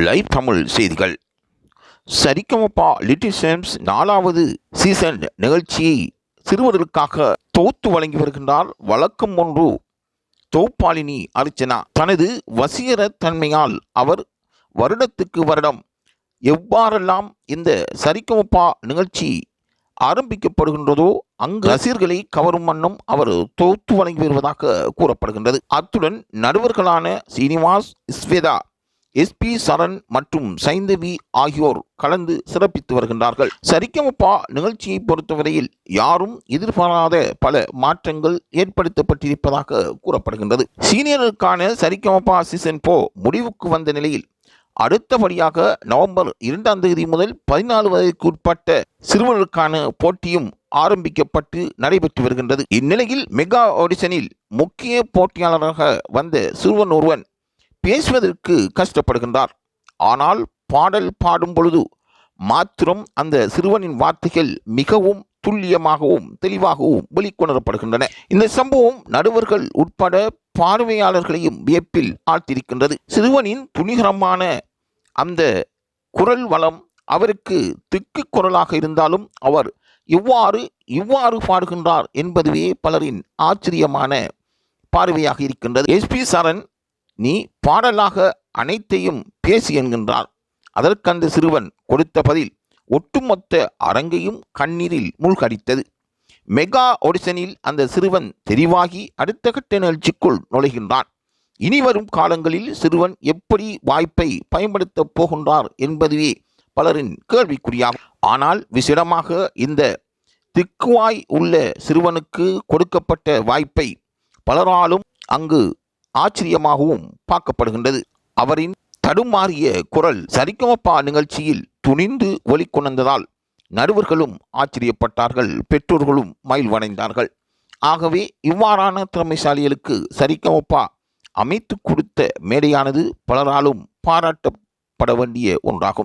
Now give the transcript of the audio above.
Live Tamil செய்திகள். Sa Re Ga Ma Pa little Sam's 4வது season நிகழ்ச்சியை சிறுவர்களுக்காக தொகுத்து வழங்கி வருகின்றார் வழக்கம் ஒன்று தொகுப்பாளினி அர்ச்சனா. தனது வசீகர தன்மையால் அவர் வருடத்துக்கு வருடம் எவ்வாறெல்லாம் இந்த சரிகமபா நிகழ்ச்சி ஆரம்பிக்கப்படுகின்றதோ அங்கு ரசிகர்களை கவரும் வண்ணம் அவர் தொகுத்து வழங்கி வருவதாக கூறப்படுகின்றது. அத்துடன் நடுவர்களான சீனிவாஸ், ஸ்வேதா, SP சரண் மற்றும் சைந்தவி ஆகியோர் கலந்து சிறப்பித்து வருகின்றார்கள். சரிகமபா நிகழ்ச்சியை பொறுத்தவரையில் யாரும் எதிர்பாராத பல மாற்றங்கள் ஏற்படுத்தப்பட்டிருப்பதாக கூறப்படுகின்றது. சீனியர்களுக்கான சரிகமபா சீசன் 4 முடிவுக்கு வந்த நிலையில் அடுத்தபடியாக நவம்பர் 2ஆம் தேதி முதல் 14 வயதுக்கு உட்பட்ட சிறுவர்களுக்கான போட்டியும் ஆரம்பிக்கப்பட்டு நடைபெற்று வருகின்றது. இந்நிலையில் மெகா ஆடிஷனில் முக்கிய போட்டியாளராக வந்த சிறுவன் ஒருவன் பேசுவதற்கு கஷ்டப்படுகின்றார். ஆனால் பாடல் பாடும் பொழுது மாத்திரம் அந்த சிறுவனின் வார்த்தைகள் மிகவும் துல்லியமாகவும் தெளிவாகவும் வெளிக்கொணரப்படுகின்றன. இந்த சம்பவம் நடுவர்கள் உட்பட பார்வையாளர்களையும் வியப்பில் ஆழ்த்தியிருக்கின்றது. சிறுவனின் துணிகரமான அந்த குரல் வளம் அவருக்கு திக்கு குரலாக இருந்தாலும் அவர் இவ்வாறு பாடுகின்றார் என்பதுவே பலரின் ஆச்சரியமான பார்வையாக இருக்கின்றது. SP சரண், நீ பாடலாக அனைத்தையும் பேசி என்கின்றார். அதற்கு அந்த சிறுவன் கொடுத்த பதில் ஒட்டுமொத்த அரங்கையும் கண்ணீரில் மூழ்கடித்தது. மெகா ஆடிஷனில் அந்த சிறுவன் தெரிவாகி அடுத்த கட்ட நிகழ்ச்சிக்குள் நுழைகின்றான். இனி வரும் காலங்களில் சிறுவன் எப்படி வாய்ப்பை பயன்படுத்தப் போகின்றார் என்பதுவே பலரின் கேள்விக்குறியாகும். ஆனால் விசேடமாக இந்த திக்குவாய் உள்ள சிறுவனுக்கு கொடுக்கப்பட்ட வாய்ப்பை பலராலும் அங்கு ஆச்சரியமாகவும் பார்க்கப்படுகின்றது. அவரின் தடுமாறிய குரல் சரிகமபா நிகழ்ச்சியில் துணிந்து வெளிக்கொணர்ந்ததால் நடுவர்களும் ஆச்சரியப்பட்டார்கள், பெற்றோர்களும் மகிழ்வடைந்தார்கள். ஆகவே இவ்வாறான திறமைசாலிகளுக்கு சரிகமபா அமைத்து கொடுத்த மேடையானது பலராலும் பாராட்டப்பட வேண்டிய ஒன்றாகும்.